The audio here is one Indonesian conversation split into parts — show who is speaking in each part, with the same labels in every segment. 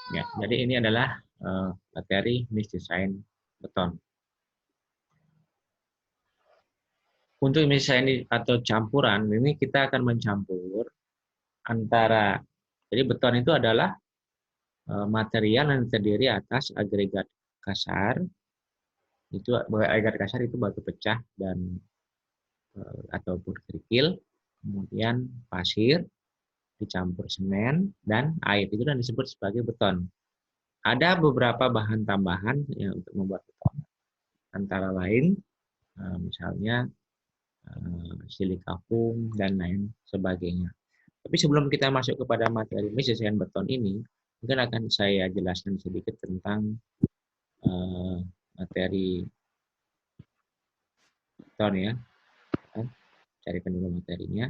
Speaker 1: Ya, jadi ini adalah materi misdesain beton. Untuk misalnya atau campuran, ini kita akan mencampur antara, jadi beton itu adalah material yang terdiri atas agregat kasar, itu agregat kasar itu batu pecah dan ataupun kerikil, kemudian pasir dicampur semen dan air, itu yang disebut sebagai beton. Ada beberapa bahan tambahan ya, untuk membuat beton, antara lain misalnya silika foam dan lain sebagainya. Tapi sebelum kita masuk kepada materi misdesain beton ini, mungkin akan saya jelaskan sedikit tentang materi beton ya. Carikan dulu materinya.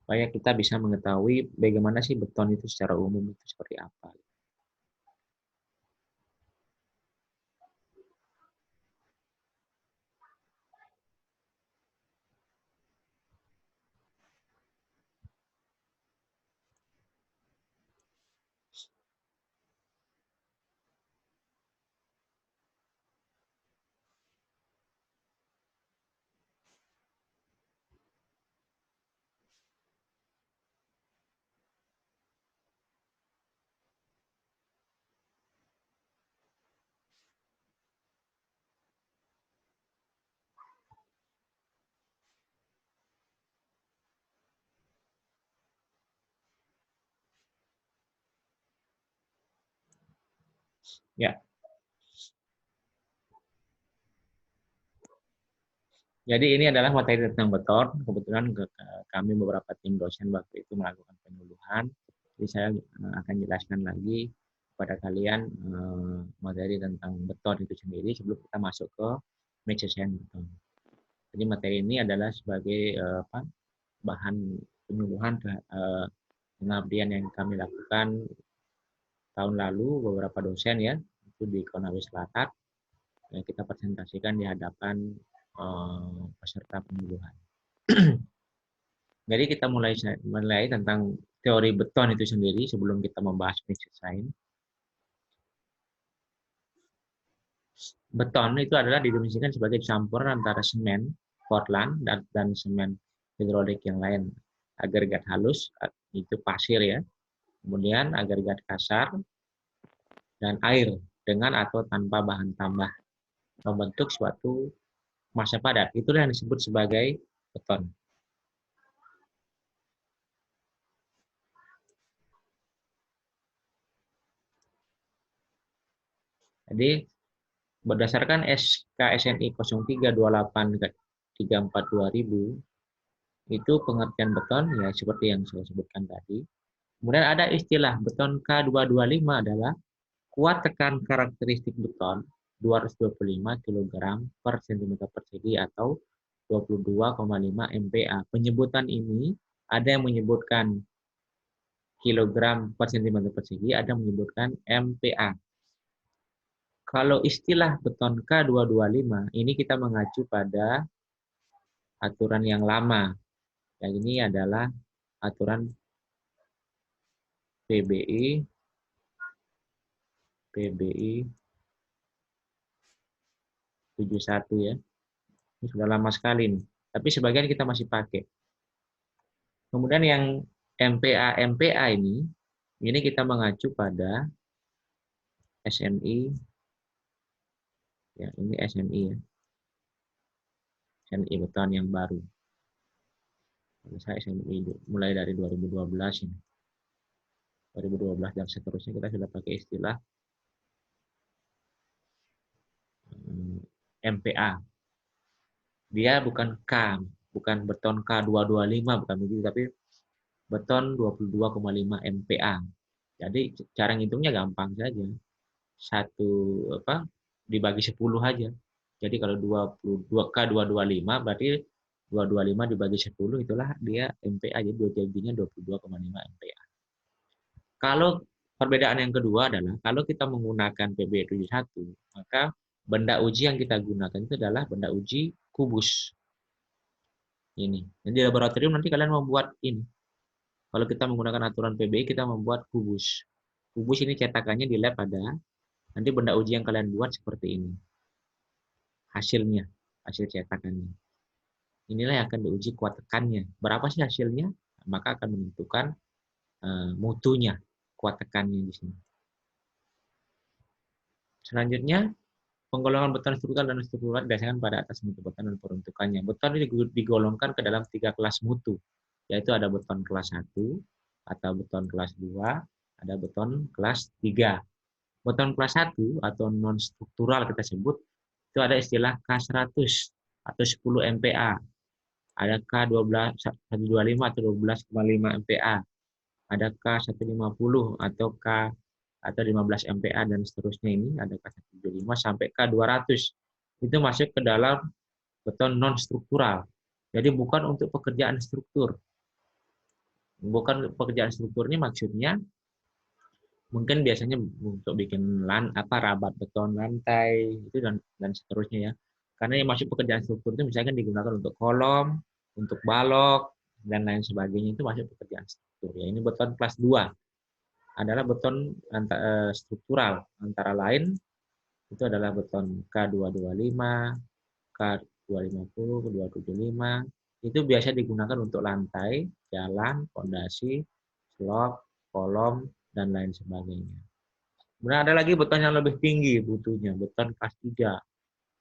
Speaker 1: Supaya kita bisa mengetahui bagaimana sih beton itu secara umum itu seperti apa. Ya, jadi ini adalah materi tentang beton. Kebetulan kami beberapa tim dosen waktu itu melakukan penyuluhan. Jadi saya akan jelaskan lagi kepada kalian materi tentang beton itu sendiri sebelum kita masuk ke misdesain beton. Jadi materi ini adalah sebagai bahan penyuluhan pengabdian yang kami lakukan tahun lalu beberapa dosen ya, itu di Konawe Selatan, yang kita presentasikan di hadapan peserta penyuluhan. Jadi kita mulai tentang teori beton itu sendiri sebelum kita membahas misdesain. Beton itu adalah didefinisikan sebagai campuran antara semen, Portland, dan semen hidrolik yang lain. Agregat halus, itu pasir ya. Kemudian agregat kasar, dan air dengan atau tanpa bahan tambah. Membentuk suatu massa padat. Itulah yang disebut sebagai beton. Jadi berdasarkan SKSNI 0328342000 itu pengertian beton ya seperti yang saya sebutkan tadi. Kemudian ada istilah beton K225 adalah kuat tekan karakteristik beton 225 kg per cm persegi atau 22,5 MPa. Penyebutan ini ada yang menyebutkan kilogram per cm persegi, ada yang menyebutkan MPa. Kalau istilah beton K225 ini kita mengacu pada aturan yang lama. Yang ini adalah aturan PBI 71 ya. Ini sudah lama sekali nih. Tapi sebagian kita masih pakai. Kemudian yang MPa ini kita mengacu pada SMI ya, ini SMI ya. SMI beton yang baru. Saya SMI mulai dari 2012 ini. 2012 dan seterusnya kita sudah pakai istilah MPa. Dia bukan K, bukan beton K225, bukan begitu, tapi beton 22,5 MPa. Jadi cara ngitungnya gampang saja. Satu dibagi 10 aja. Jadi kalau 22 K225 berarti 225 dibagi 10 itulah dia MPa, jadi jadinya 22,5 MPa. Kalau perbedaan yang kedua adalah kalau kita menggunakan PBY 71, maka benda uji yang kita gunakan itu adalah benda uji kubus. Ini. Dan di laboratorium nanti kalian membuat ini. Kalau kita menggunakan aturan PBI, kita membuat kubus. Kubus ini cetakannya di lab ada. Nanti benda uji yang kalian buat seperti ini. Hasilnya, hasil cetakannya. Inilah yang akan diuji kuat tekannya. Berapa sih hasilnya? Maka akan menentukan mutunya, kuat tekannya di sini. Selanjutnya, penggolongan beton struktural dan struktural didasarkan pada atas mutu beton dan peruntukannya. Beton ini digolongkan ke dalam 3 kelas mutu, yaitu ada beton kelas 1, atau beton kelas 2, ada beton kelas 3. Beton kelas 1 atau non-struktural kita sebut, itu ada istilah K100 atau 10 MPa, ada K12, 125 atau 12,5 MPa, ada K150 atau K atau 15 MPa dan seterusnya, ini ada K175 sampai K200. Itu masuk ke dalam beton non struktural. Jadi bukan untuk pekerjaan struktur. Bukan pekerjaan struktur ini maksudnya mungkin biasanya untuk bikin rabat beton lantai itu dan seterusnya ya. Karena yang masuk pekerjaan struktur itu misalkan digunakan untuk kolom, untuk balok dan lain sebagainya, itu masuk pekerjaan struktur ya. Ini beton kelas 2 adalah beton struktural, antara lain itu adalah beton K225, K250, K275. Itu biasa digunakan untuk lantai, jalan, fondasi, slop, kolom, dan lain sebagainya. Kemudian ada lagi beton yang lebih tinggi butuhnya, beton kelas 3.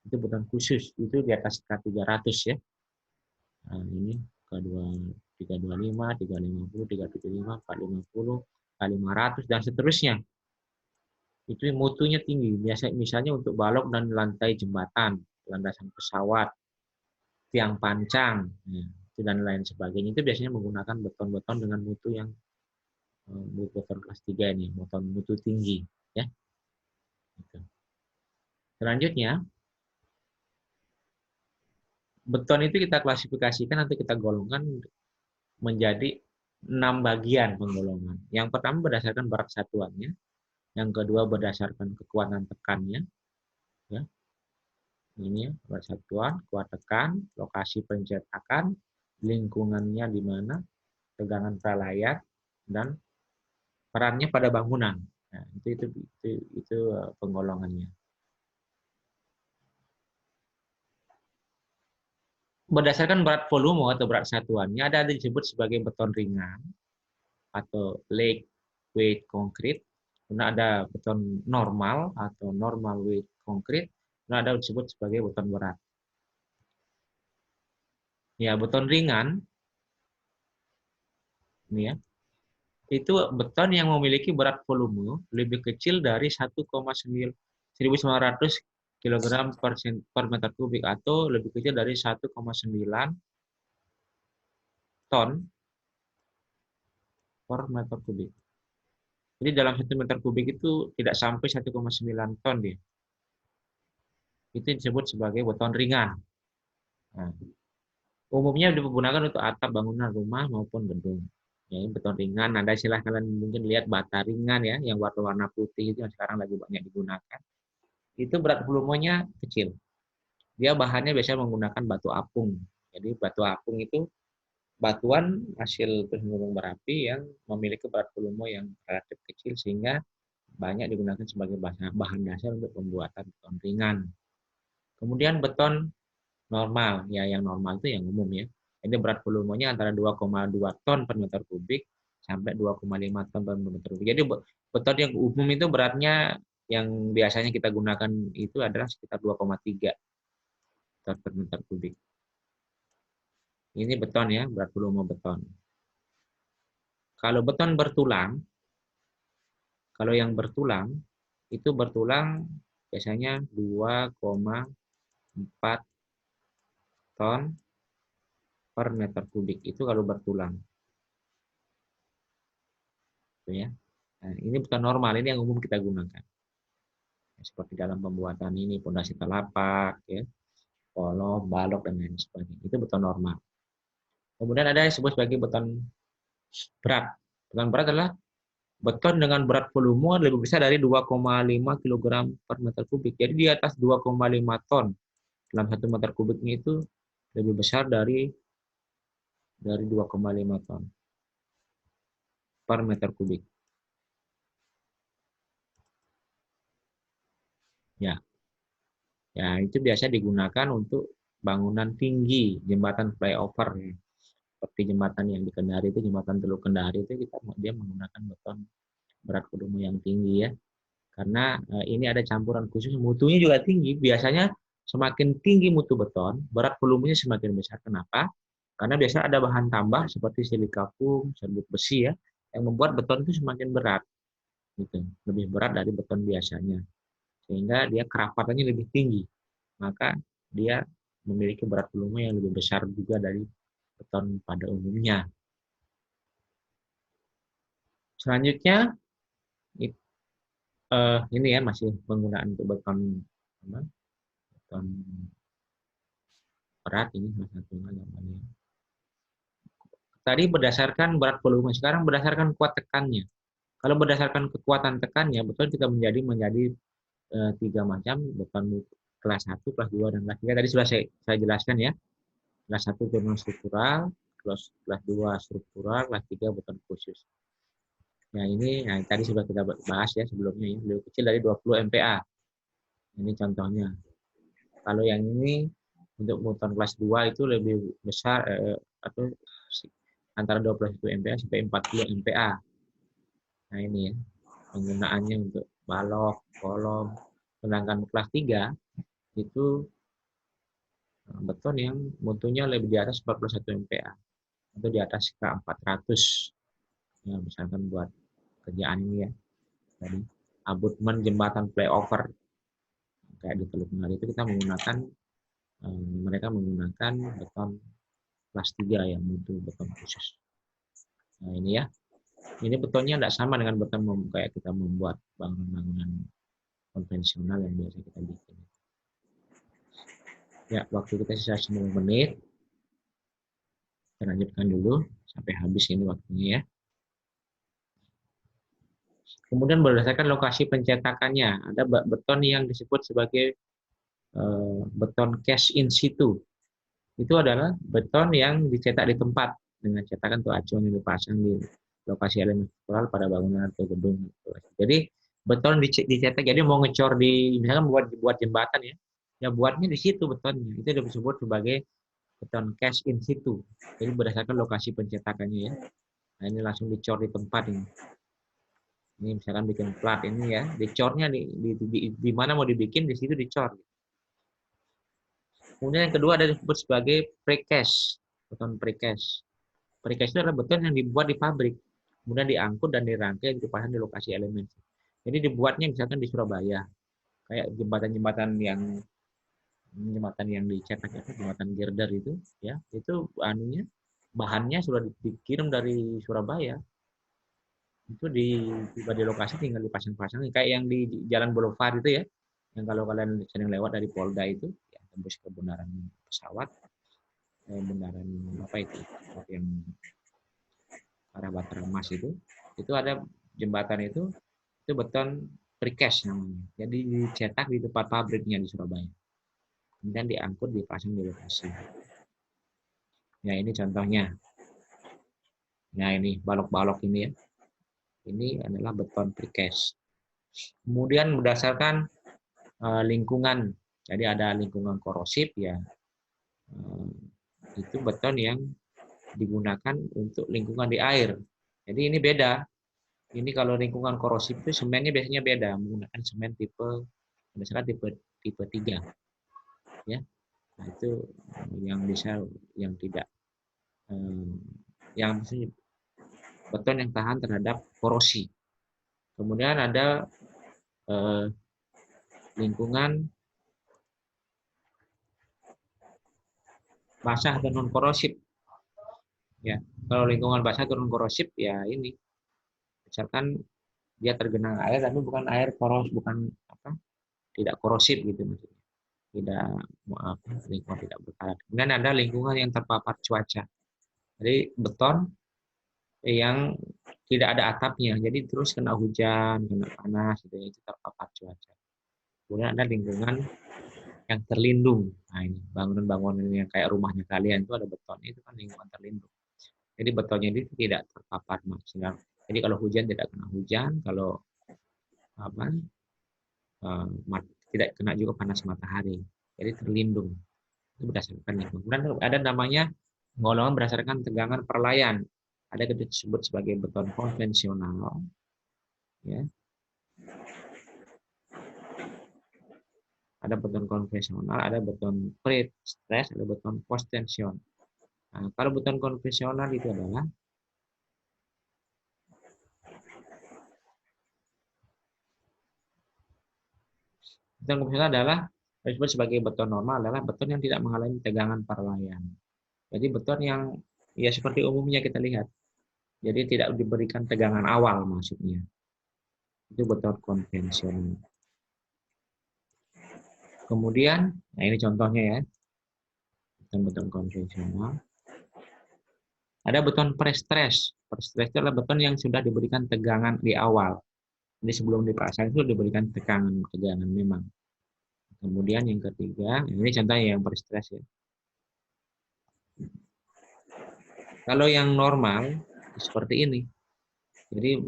Speaker 1: Itu beton khusus, itu di atas K300 ya. Nah, ini K2, 325, 350, 375, 450, K500, dan seterusnya. Itu mutunya tinggi. Biasa misalnya untuk balok dan lantai jembatan, landasan pesawat, tiang pancang, dan lain sebagainya. Itu biasanya menggunakan beton-beton dengan mutu yang beton kelas 3 ini, beton mutu tinggi. Ya. Selanjutnya, beton itu kita klasifikasikan atau kita golongkan menjadi 6 bagian penggolongan. Yang pertama berdasarkan berat satuannya, yang kedua berdasarkan kekuatan tekannya, ya. Ini berat satuan, kuat tekan, lokasi pencetakan, lingkungannya di mana, tegangan pralayar, dan perannya pada bangunan. Nah, itu penggolongannya. Berdasarkan berat volume atau berat satuannya, ada disebut sebagai beton ringan atau light weight concrete. Kemudian ada beton normal atau normal weight concrete. Kemudian ada disebut sebagai beton berat. Ya, beton ringan ini ya. Itu beton yang memiliki berat volume lebih kecil dari 1,900 kg per meter kubik atau lebih kecil dari 1,9 ton per meter kubik. Jadi dalam 1 meter kubik itu tidak sampai 1,9 ton dia. Itu disebut sebagai beton ringan. Nah, umumnya digunakan untuk atap bangunan rumah maupun gedung. Ya, ini beton ringan. Ada istilah kalian mungkin lihat bata ringan ya, yang warna putih itu yang sekarang lagi banyak digunakan. Itu berat volumenya kecil. Dia bahannya biasanya menggunakan batu apung. Jadi batu apung itu batuan hasil gunung berapi yang memiliki berat volume yang relatif kecil sehingga banyak digunakan sebagai bahan dasar untuk pembuatan beton ringan. Kemudian beton normal, ya yang normal itu yang umum ya. Ini berat volumenya antara 2,2 ton per meter kubik sampai 2,5 ton per meter kubik. Jadi beton yang umum itu beratnya yang biasanya kita gunakan itu adalah sekitar 2,3 ton per meter kubik. Ini beton ya, berat volume beton. Kalau beton bertulang, kalau yang bertulang, itu bertulang biasanya 2,4 ton per meter kubik. Itu kalau bertulang. Ya. Nah, ini beton normal, ini yang umum kita gunakan. Seperti dalam pembuatan ini, pondasi telapak, ya, kolom, balok, dan lain sebagainya. Itu beton normal. Kemudian ada yang disebut sebagai beton berat. Beton berat adalah beton dengan berat volume lebih besar dari 2,5 kg per meter kubik. Jadi di atas 2,5 ton dalam 1 meter kubiknya itu lebih besar dari 2,5 ton. per meter kubik. Ya, ya itu biasa digunakan untuk bangunan tinggi, jembatan flyover. Ya. Seperti jembatan yang di Kendari itu, jembatan Teluk Kendari itu dia menggunakan beton berat volume yang tinggi ya. Karena ini ada campuran khusus, mutunya juga tinggi. Biasanya semakin tinggi mutu beton, berat volumenya semakin besar. Kenapa? Karena biasanya ada bahan tambah seperti silika foam, serbuk besi ya, yang membuat beton itu semakin berat, gitu, lebih berat dari beton biasanya, sehingga dia kerapatannya lebih tinggi. Maka dia memiliki berat volume yang lebih besar juga dari beton pada umumnya. Selanjutnya ini ya masih penggunaan untuk beton beton berat ini salah satunya namanya. Tadi berdasarkan berat volume, sekarang berdasarkan kuat tekannya. Kalau berdasarkan kekuatan tekannya, betul kita menjadi tiga macam beton kelas 1, kelas 2, dan kelas 3. Tadi sudah saya jelaskan ya. Kelas 1 beton struktural, kelas 2 struktural, kelas 3 beton khusus. Nah ini tadi sudah kita bahas ya sebelumnya ya, lebih kecil dari 20 MPa. Ini contohnya. Kalau yang ini untuk beton kelas 2 itu lebih besar atau antara 21 MPa sampai 40 MPa. Nah ini ya penggunaannya untuk balok, kolom. Sedangkan kelas 3 itu beton yang mutunya lebih di atas 41 MPa atau di atas K400. Ya, misalkan buat kerjaan ini ya. Tadi abutmen jembatan flyover kayak di Teluk Kendari itu kita menggunakan mereka menggunakan beton kelas 3 yang mutu beton khusus. Nah ini ya. Ini betonnya tidak sama dengan beton kayak kita membuat bangunan-bangunan konvensional yang biasa kita bikin. Ya, waktu kita sisa 10 menit. Kita lanjutkan dulu sampai habis ini waktunya ya. Kemudian berdasarkan lokasi pencetakannya, ada beton yang disebut sebagai beton cast in situ. Itu adalah beton yang dicetak di tempat dengan cetakan atau acuan yang dipasang di lokasi elemen struktural pada bangunan atau gedung. Jadi beton dicetak, jadi mau ngecor di misalkan buat jembatan ya, ya buatnya di situ betonnya. Itu disebut sebagai beton cast in situ. Jadi berdasarkan lokasi pencetakannya ya. Nah ini langsung dicor di tempat ini. Ini misalkan bikin plat ini ya, dicornya di mana mau dibikin di situ dicor. Kemudian yang kedua ada disebut sebagai precast, beton precast. Precast itu adalah beton yang dibuat di pabrik, kemudian diangkut dan dirangkai dipasang di lokasi elemen. Jadi dibuatnya misalkan di Surabaya, kayak jembatan yang dicetak itu, jembatan girder itu, ya itu bahannya sudah dikirim dari Surabaya. Itu tiba di lokasi tinggal dipasang-pasang kayak yang di Jalan Boulevard itu ya, yang kalau kalian sering lewat dari Polda itu ya, tembus ke bundaran pesawat, bundaran apa itu yang arah Batarmas itu ada jembatan itu beton precast namanya, jadi dicetak di tempat pabriknya di Surabaya, kemudian diangkut dipasang di lokasi. Ya ini contohnya, ya ini balok-balok ini ya, ini adalah beton precast. Kemudian berdasarkan lingkungan, jadi ada lingkungan korosif ya, itu beton yang digunakan untuk lingkungan di air. Jadi ini beda. Ini kalau lingkungan korosif itu semennya biasanya beda, menggunakan semen misalkan tipe 3. Ya. Nah, itu yang tidak yang beton yang tahan terhadap korosi. Kemudian ada lingkungan basah dan non korosif. Ya, kalau lingkungan basah atau non korosif ya ini misalkan dia tergenang air tapi bukan air bukan tidak korosif gitu maksudnya, tidak lingkungan tidak berkarat. Kemudian ada lingkungan yang terpapar cuaca, jadi beton yang tidak ada atapnya, jadi terus kena hujan, kena panas gitu ya, itu terpapar cuaca. Kemudian ada lingkungan yang terlindung. Nah ini bangunan-bangunan yang kayak rumahnya kalian itu ada beton, itu kan lingkungan terlindung. Jadi betonnya itu tidak terpapar sinar Jadi kalau hujan tidak kena hujan, kalau apa tidak kena juga panas matahari. Jadi terlindung. Itu berdasarkan lingkungan. Kemudian ada namanya penggolongan berdasarkan tegangan perlayan. Ada yang disebut sebagai beton konvensional, ya. Ada beton konvensional, ada beton pre-stress, ada beton post tension. Nah, kalau beton konvensional itu adalah beton konvensional adalah disebut sebagai beton normal adalah beton yang tidak mengalami tegangan perlayan. Jadi beton yang ya seperti umumnya kita lihat. Jadi tidak diberikan tegangan awal maksudnya. Itu beton konvensional. Kemudian, nah ini contohnya ya, beton konvensional. Ada beton pre-stress. Pre-stress itu adalah beton yang sudah diberikan tegangan di awal. Jadi sebelum dipasang itu diberikan tegangan memang. Kemudian yang ketiga, ini contohnya yang pre-stress ya. Kalau yang normal seperti ini. Jadi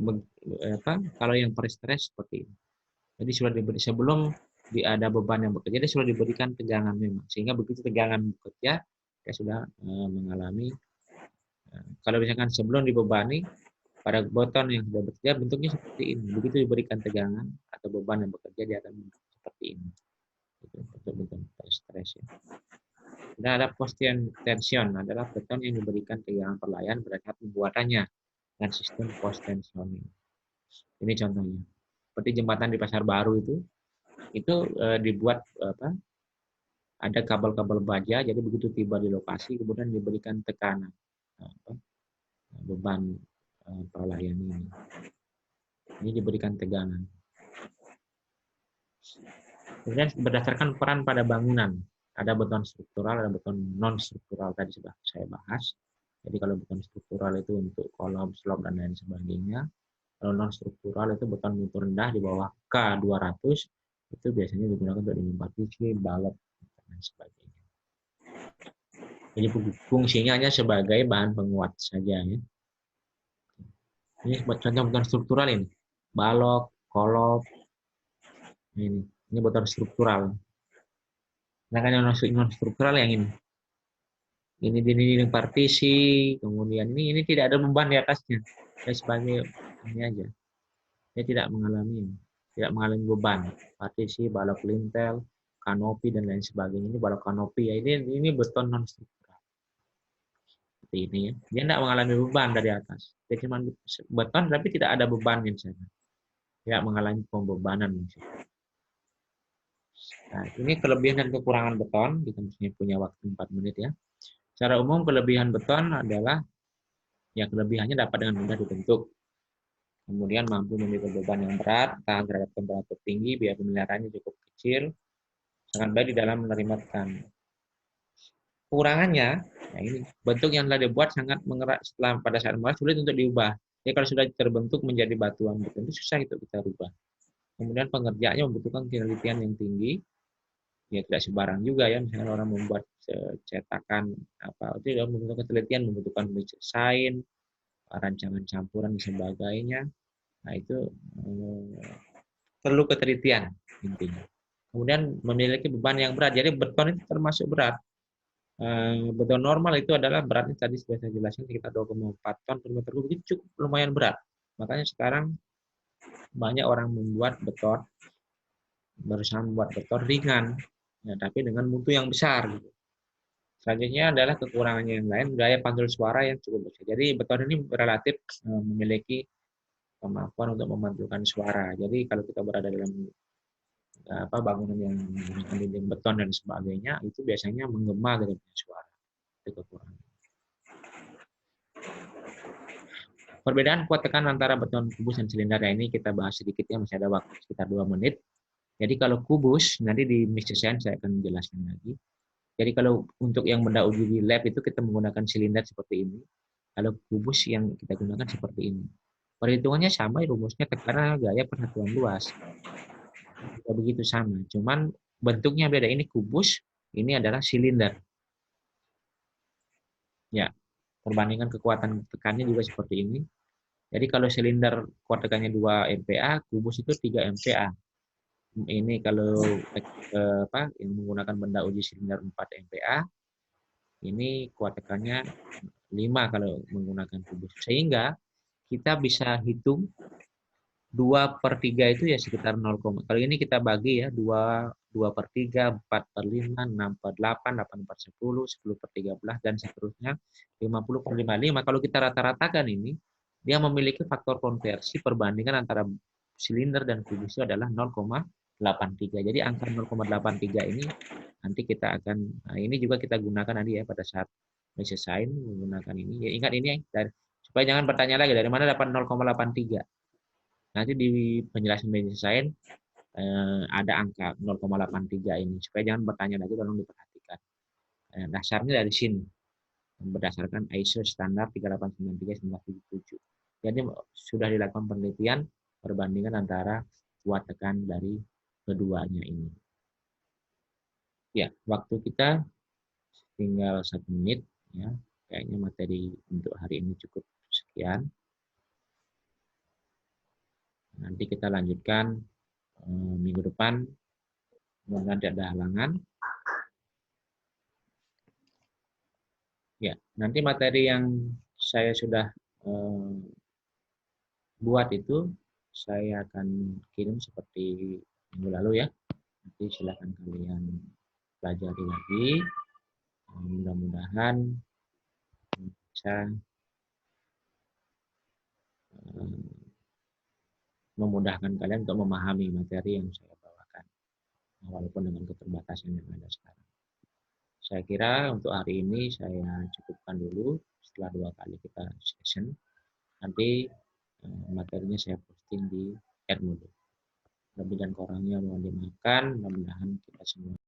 Speaker 1: kalau yang pre-stress seperti ini. Jadi sudah diberi sebelum ada beban yang bekerja, dia sudah diberikan tegangan memang. Sehingga begitu tegangan bekerja, dia sudah mengalami. Kalau misalkan sebelum dibebani, pada beton yang sudah bekerja bentuknya seperti ini. Begitu diberikan tegangan atau beban yang bekerja, dia akan seperti ini. Itu beton stres ya. Dan ada post tension adalah beton yang diberikan tegangan perlayan pada saat pembuatannya dan sistem post tensioning. Ini contohnya. Seperti jembatan di Pasar Baru itu dibuat ada kabel-kabel baja, jadi begitu tiba di lokasi kemudian diberikan tekanan beban perlayan ini. Ini diberikan tegangan. Kemudian berdasarkan peran pada bangunan, ada beton struktural, ada beton non struktural tadi sudah saya bahas. Jadi kalau beton struktural itu untuk kolom, slab dan lain sebagainya. Kalau non struktural itu beton mutu rendah di bawah K200 itu biasanya digunakan untuk dinding partisi, balok dan sebagainya. Jadi fungsinya hanya sebagai bahan penguat saja ya. Ini contoh beton struktural ini, balok, kolom, ini beton struktural. Nah kan yang non struktural yang ini. Ini dinding partisi, kemudian ini tidak ada beban di atasnya. Saya sebagai ini aja. Dia tidak mengalami beban. Partisi, balok lintel, kanopi dan lain sebagainya. Ini balok kanopi ya. Ini beton non struktural. Seperti ini ya. Dia tidak mengalami beban dari atas. Dia cuma beton tapi tidak ada beban misalnya. Tidak mengalami pembebanan misalnya. Nah, ini kelebihan dan kekurangan beton. Kita mestinya punya waktu 4 menit ya. Secara umum kelebihan beton adalah ya kelebihannya dapat dengan mudah dibentuk. Kemudian mampu memikul beban yang berat, tahan terhadap temperatur tinggi, biaya pemeliharaannya cukup kecil, sangat baik di dalam menerima tekanan. Kekurangannya, nah ini bentuk yang telah dibuat sangat mengerak setelah pada saat mulai sulit untuk diubah. Jadi kalau sudah terbentuk menjadi batuan beton itu susah itu kita rubah. Kemudian pengerjaannya membutuhkan penelitian yang tinggi, ya tidak sembarang juga ya, misalnya orang membuat cetakan apa itu membutuhkan penelitian, membutuhkan desain, rancangan campuran dan sebagainya. Nah itu perlu ketelitian intinya. Kemudian memiliki beban yang berat. Jadi beton itu termasuk berat. Beton normal itu adalah beratnya tadi sudah saya jelaskan sekitar 2,4 ton per meter kubik, itu cukup lumayan berat. Makanya sekarang banyak orang membuat beton, berusaha membuat beton ringan, ya, tapi dengan mutu yang besar. Gitu. Selanjutnya adalah kekurangannya yang lain, gaya pantul suara yang cukup besar. Jadi beton ini relatif memiliki kemampuan untuk memantulkan suara. Jadi kalau kita berada dalam bangunan yang menggunakan dinding beton dan sebagainya, itu biasanya menggema dari suara. Itu kekurangan. Perbedaan kuat tekan antara beton kubus dan silinder ini kita bahas sedikit ya, masih ada waktu sekitar 2 menit. Jadi kalau kubus, nanti di Mr. Science saya akan menjelaskan lagi. Jadi kalau untuk yang benda uji di lab itu kita menggunakan silinder seperti ini. Kalau kubus yang kita gunakan seperti ini. Perhitungannya sama, rumusnya tekanan gaya persatuan luas. Tidak begitu sama, cuman bentuknya beda. Ini kubus, ini adalah silinder. Ya, perbandingan kekuatan tekannya juga seperti ini. Jadi kalau silinder kuat tekannya 2 MPa, kubus itu 3 MPa. Ini kalau yang menggunakan benda uji silinder 4 MPa, ini kuat tekannya 5 kalau menggunakan kubus. Sehingga kita bisa hitung 2/3 itu ya sekitar 0, kalau ini kita bagi ya 2/3, 4/5, 6/8, 8/10, 10/13 dan seterusnya 50/5. Kalau kita rata-ratakan ini, dia memiliki faktor konversi perbandingan antara silinder dan kubus itu adalah 0,83. Jadi angka 0,83 ini nanti kita akan, nah ini juga kita gunakan nanti ya pada saat desain menggunakan ini. Ya, ingat ini supaya jangan bertanya lagi dari mana dapat 0,83. Nanti di penjelasan desain ada angka 0,83 ini. Supaya jangan bertanya lagi, tolong diperhatikan. Dasarnya dari sini, berdasarkan ISO standar 3893-1977. Jadi sudah dilakukan penelitian perbandingan antara kuat tekan dari keduanya ini. Ya, waktu kita tinggal 1 menit. Ya, kayaknya materi untuk hari ini cukup sekian. Nanti kita lanjutkan minggu depan. Mudah-mudahan tidak ada halangan. Ya, nanti materi yang saya sudah buat itu saya akan kirim seperti minggu lalu ya. Nanti silakan kalian pelajari lagi. Mudah-mudahan bisa memudahkan kalian untuk memahami materi yang saya bawakan, walaupun dengan keterbatasan yang ada sekarang. Saya kira untuk hari ini saya cukupkan dulu. Setelah 2 kali kita session, nanti materinya saya posting di Edmodo. Lebih dan kurangnya mohon dimaafkan. Mudah-mudahan kita semua